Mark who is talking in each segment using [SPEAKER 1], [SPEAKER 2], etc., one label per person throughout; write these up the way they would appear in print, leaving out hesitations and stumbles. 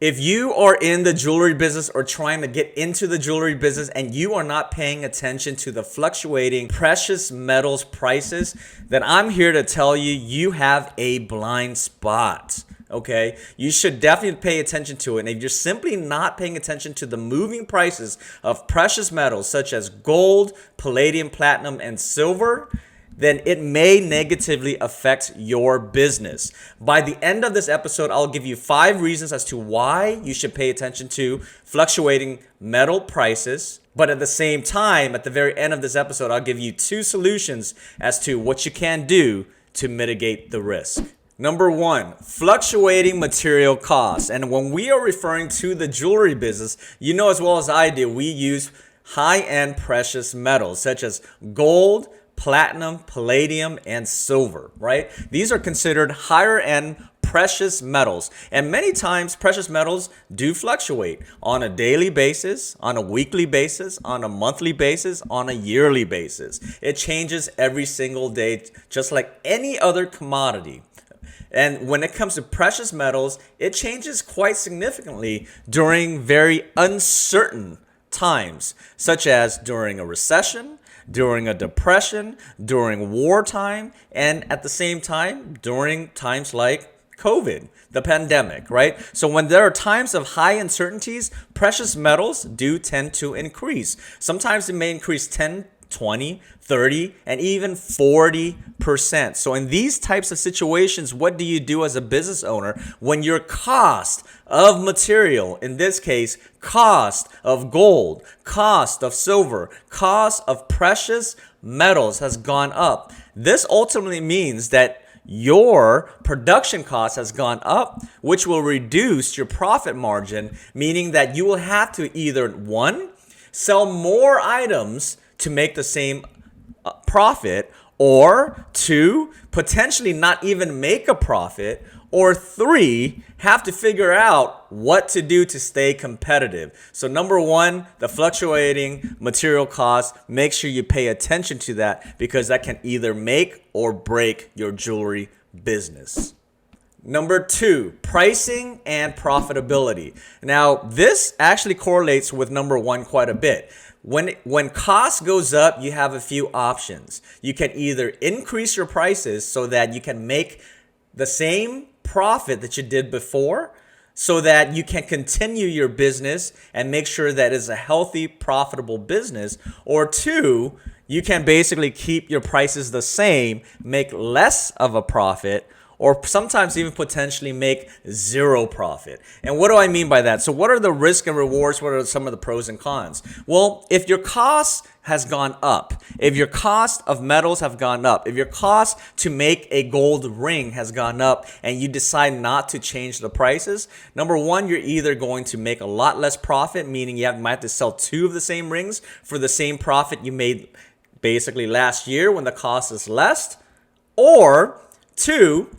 [SPEAKER 1] If you are in the jewelry business or trying to get into the jewelry business and you are not paying attention to the fluctuating precious metals prices, then I'm here to tell you, you have a blind spot. Okay, you should definitely pay attention to it. And if you're simply not paying attention to the moving prices of precious metals such as gold, palladium, platinum, and silver, then it may negatively affect your business. By the end of this episode, I'll give you 5 reasons as to why you should pay attention to fluctuating metal prices. But at the same time, at the very end of this episode, I'll give you 2 solutions as to what you can do to mitigate the risk. Number 1, fluctuating material costs. And when we are referring to the jewelry business, you know as well as I do, we use high-end precious metals such as gold, platinum, palladium, and silver, right? These are considered higher end precious metals. And many times precious metals do fluctuate on a daily basis, on a weekly basis, on a monthly basis, on a yearly basis. It changes every single day, just like any other commodity. And when it comes to precious metals, it changes quite significantly during very uncertain times, such as during a recession, during a depression, during wartime, and at the same time, during times like COVID, the pandemic, right? So when there are times of high uncertainties, precious metals do tend to increase. Sometimes it may increase 10, 20, 30, and even 40%. So in these types of situations, what do you do as a business owner when your cost of material, in this case, cost of gold, cost of silver, cost of precious metals has gone up? This ultimately means that your production cost has gone up, which will reduce your profit margin, meaning that you will have to either 1, sell more items to make the same profit, or 2, potentially not even make a profit, or 3, have to figure out what to do to stay competitive. So number 1, the fluctuating material costs, make sure you pay attention to that because that can either make or break your jewelry business. Number 2, pricing and profitability. Now, this actually correlates with number 1 quite a bit. When cost goes up, you have a few options. You can either increase your prices so that you can make the same profit that you did before, so that you can continue your business and make sure that it's a healthy, profitable business. Or 2, you can basically keep your prices the same, make less of a profit, or sometimes even potentially make 0 profit. And what do I mean by that? So what are the risks and rewards? What are some of the pros and cons? Well, if your cost has gone up, if your cost of metals have gone up, if your cost to make a gold ring has gone up and you decide not to change the prices, number 1, you're either going to make a lot less profit, meaning you might have to sell 2 of the same rings for the same profit you made basically last year when the cost is less, or 2,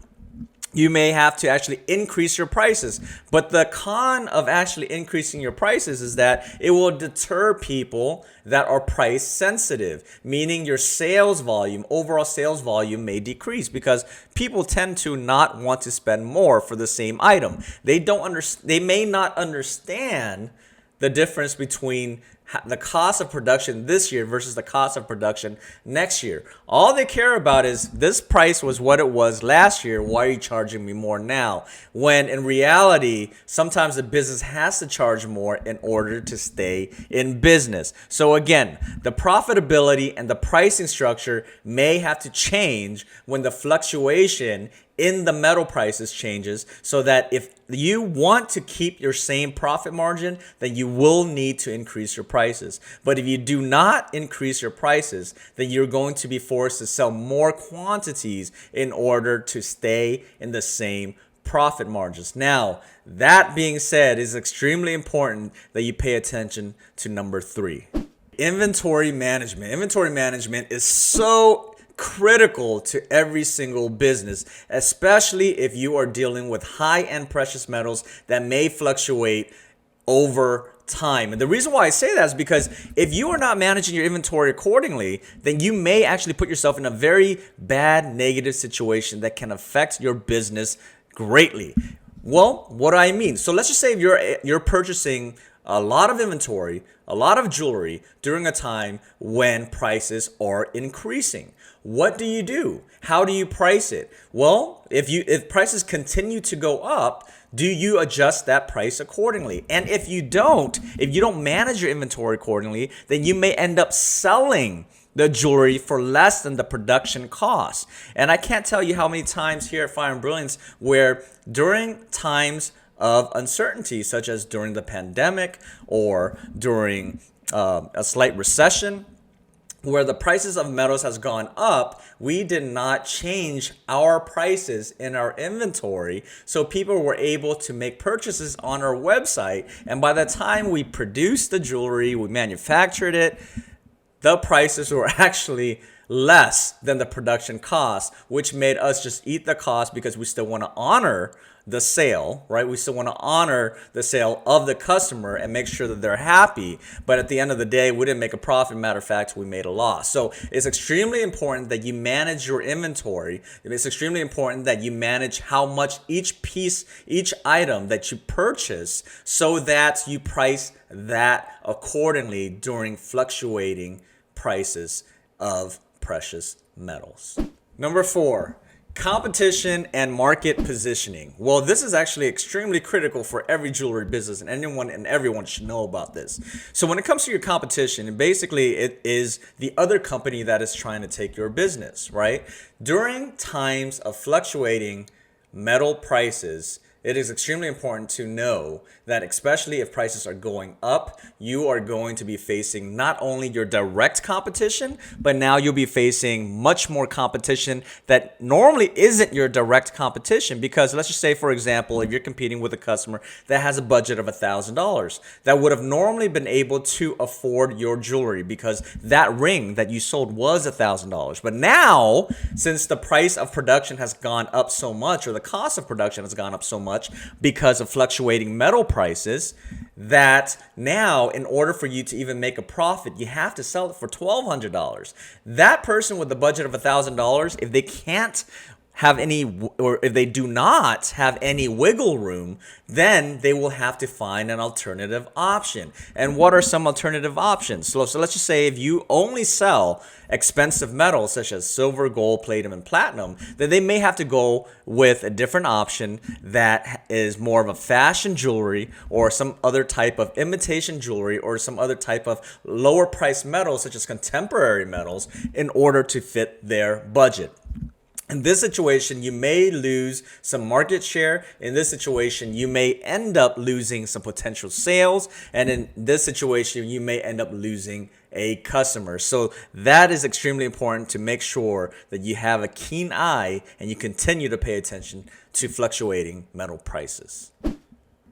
[SPEAKER 1] you may have to actually increase your prices. But the con of actually increasing your prices is that it will deter people that are price sensitive, meaning your sales volume, overall sales volume may decrease because people tend to not want to spend more for the same item. They may not understand the difference between the cost of production this year versus the cost of production next year. All they care about is this price was what it was last year. Why are you charging me more now? When in reality, sometimes the business has to charge more in order to stay in business. So again, the profitability and the pricing structure may have to change when the fluctuation in the metal prices changes, so that if you want to keep your same profit margin, then you will need to increase your prices. But if you do not increase your prices, then you're going to be forced to sell more quantities in order to stay in the same profit margins. Now, that being said, it's extremely important that you pay attention to number 3. Inventory management. Inventory management is so critical to every single business, especially if you are dealing with high-end precious metals that may fluctuate over time. And the reason why I say that is because if you are not managing your inventory accordingly, then you may actually put yourself in a very bad negative situation that can affect your business greatly. Well, what do I mean? So let's just say if you're purchasing a lot of inventory, a lot of jewelry during a time when prices are increasing. What do you do? How do you price it? Well, if prices continue to go up, do you adjust that price accordingly? And if you don't manage your inventory accordingly, then you may end up selling the jewelry for less than the production cost. And I can't tell you how many times here at Fire and Brilliance where during times of uncertainty, such as during the pandemic or during a slight recession, where the prices of metals has gone up, we did not change our prices in our inventory. So people were able to make purchases on our website. And by the time we produced the jewelry, we manufactured it, the prices were actually less than the production cost, which made us just eat the cost because we still want to honor the sale, right? We still want to honor the sale of the customer and make sure that they're happy. But at the end of the day, we didn't make a profit. Matter of fact, we made a loss. So it's extremely important that you manage your inventory. It's extremely important that you manage how much each piece, each item that you purchase, so that you price that accordingly during fluctuating prices of precious metals. Number 4, competition and market positioning. Well, this is actually extremely critical for every jewelry business, and anyone and everyone should know about this. So when it comes to your competition, basically it is the other company that is trying to take your business, right? During times of fluctuating metal prices, it is extremely important to know that, especially if prices are going up, you are going to be facing not only your direct competition, but now you'll be facing much more competition that normally isn't your direct competition. Because let's just say, for example, if you're competing with a customer that has a budget of $1,000, that would have normally been able to afford your jewelry because that ring that you sold was $1,000. But now, since the price of production has gone up so much, or the cost of production has gone up so much, because of fluctuating metal prices, that now in order for you to even make a profit, you have to sell it for $1,200. That person with the budget of $1,000, if they can't have any, or if they do not have any wiggle room, then they will have to find an alternative option. And what are some alternative options? So let's just say if you only sell expensive metals such as silver, gold, platinum, and platinum, then they may have to go with a different option that is more of a fashion jewelry, or some other type of imitation jewelry, or some other type of lower price metals such as contemporary metals, in order to fit their budget. In this situation, you may lose some market share. In this situation, you may end up losing some potential sales. And in this situation, you may end up losing a customer. So that is extremely important to make sure that you have a keen eye and you continue to pay attention to fluctuating metal prices.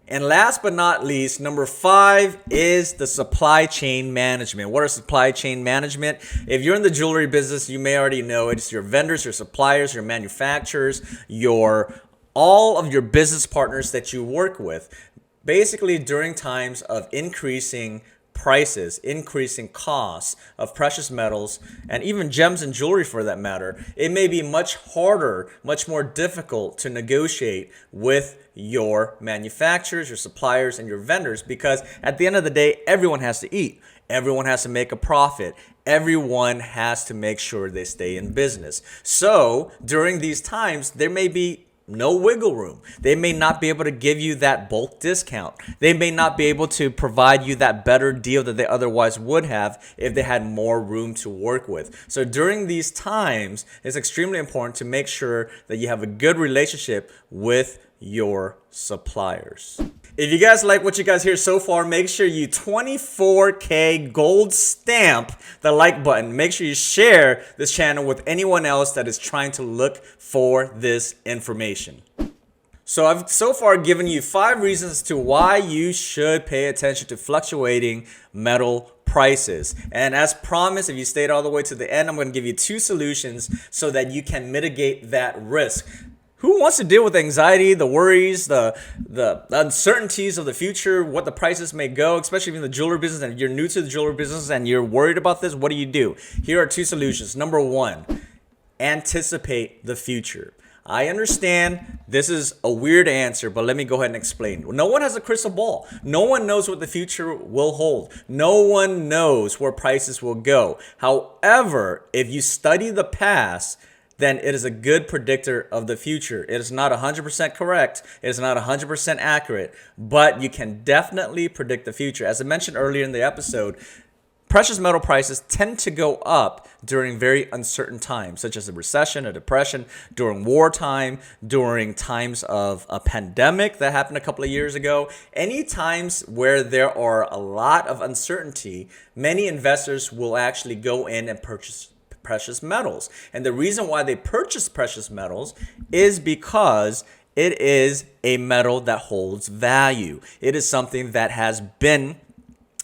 [SPEAKER 1] And last but not least, number 5 is the supply chain management. What is supply chain management? If you're in the jewelry business, you may already know it. It's your vendors, your suppliers, your manufacturers, all of your business partners that you work with. Basically, during times of increasing prices, increasing costs of precious metals, and even gems and jewelry for that matter, it may be much harder, much more difficult to negotiate with your manufacturers, your suppliers, and your vendors, because at the end of the day, everyone has to eat. Everyone has to make a profit. Everyone has to make sure they stay in business. So during these times, there may be no wiggle room. They may not be able to give you that bulk discount. They may not be able to provide you that better deal that they otherwise would have if they had more room to work with. So during these times, it's extremely important to make sure that you have a good relationship with your suppliers. If you guys like what you guys hear so far, make sure you 24K gold stamp the like button. Make sure you share this channel with anyone else that is trying to look for this information. So I've so far given you 5 reasons as to why you should pay attention to fluctuating metal prices. And as promised, if you stayed all the way to the end, I'm going to give you 2 solutions so that you can mitigate that risk. Who wants to deal with anxiety, the worries, the uncertainties of the future, what the prices may go, especially if you're in the jewelry business and you're new to the jewelry business and you're worried about this? What do? Here are 2 solutions. Number 1, anticipate the future. I understand this is a weird answer, but let me go ahead and explain. No one has a crystal ball. No one knows what the future will hold. No one knows where prices will go. However, if you study the past, then it is a good predictor of the future. It is not 100% correct. It is not 100% accurate, but you can definitely predict the future. As I mentioned earlier in the episode, precious metal prices tend to go up during very uncertain times, such as a recession, a depression, during wartime, during times of a pandemic that happened a couple of years ago. Any times where there are a lot of uncertainty, many investors will actually go in and purchase precious metals. And the reason why they purchase precious metals is because it is a metal that holds value. It is something that has been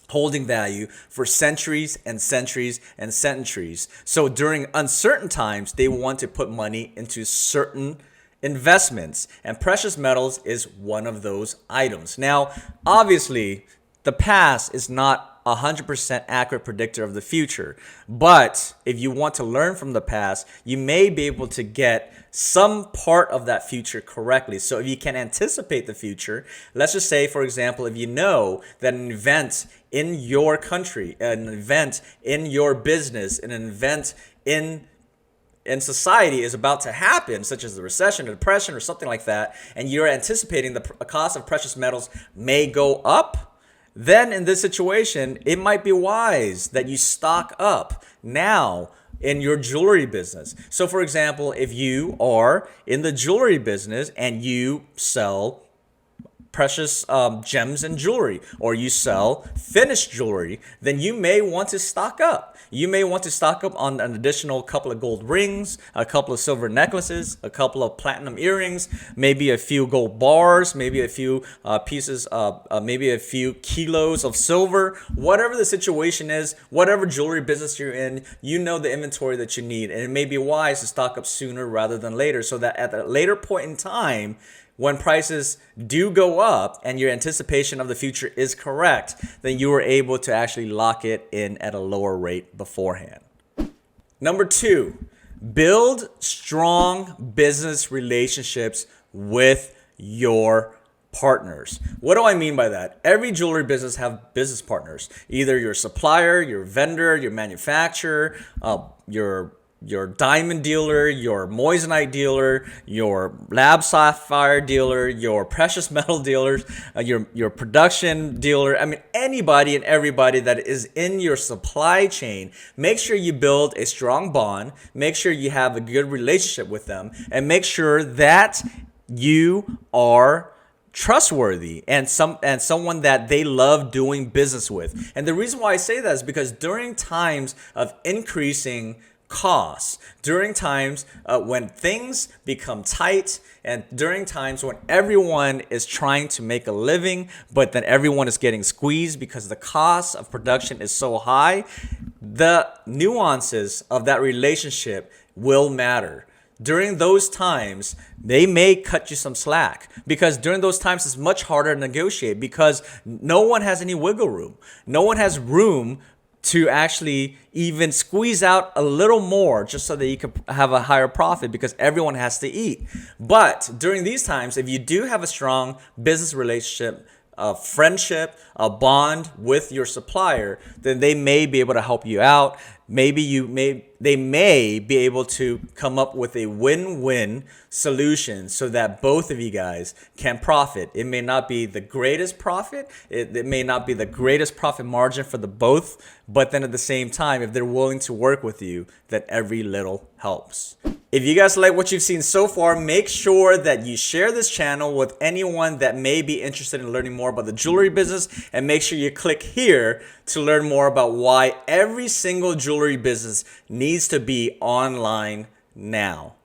[SPEAKER 1] holding value for centuries and centuries and centuries. So during uncertain times, they want to put money into certain investments, and precious metals is one of those items. Now, obviously, the past is not 100% accurate predictor of the future, but if you want to learn from the past, you may be able to get some part of that future correctly. So if you can anticipate the future, let's just say, for example, if you know that an event in your country, an event in your business, an event in society is about to happen, such as the recession, a depression, or something like that, and you're anticipating the cost of precious metals may go up, then in this situation, it might be wise that you stock up now in your jewelry business. So for example, if you are in the jewelry business and you sell precious gems and jewelry, or you sell finished jewelry, then you may want to stock up. You may want to stock up on an additional couple of gold rings, a couple of silver necklaces, a couple of platinum earrings, maybe a few gold bars, maybe a few pieces, maybe a few kilos of silver. Whatever the situation is, whatever jewelry business you're in, you know the inventory that you need, and it may be wise to stock up sooner rather than later, so that at a later point in time, when prices do go up and your anticipation of the future is correct, then you are able to actually lock it in at a lower rate beforehand. Number 2, build strong business relationships with your partners. What do I mean by that? Every jewelry business have business partners, either your supplier, your vendor, your manufacturer, your diamond dealer, your moissanite dealer, your lab sapphire dealer, your precious metal dealers, your production dealer. I mean, anybody and everybody that is in your supply chain. Make sure you build a strong bond. Make sure you have a good relationship with them, and make sure that you are trustworthy and someone that they love doing business with. And the reason why I say that is because during times of increasing costs, during times when things become tight, and during times when everyone is trying to make a living, but then everyone is getting squeezed because the cost of production is so high, the nuances of that relationship will matter. During those times, they may cut you some slack, because during those times it's much harder to negotiate because no one has any wiggle room. No one has room to actually even squeeze out a little more just so that you can have a higher profit, because everyone has to eat. But during these times, if you do have a strong business relationship, a friendship, a bond with your supplier, then they may be able to help you out. They may be able to come up with a win-win solution so that both of you guys can profit. It may not be the greatest profit. It may not be the greatest profit margin for the both, but then at the same time, if they're willing to work with you, then every little helps. If you guys like what you've seen so far, make sure that you share this channel with anyone that may be interested in learning more about the jewelry business, and make sure you click here to learn more about why every single jewelry business needs to be online now.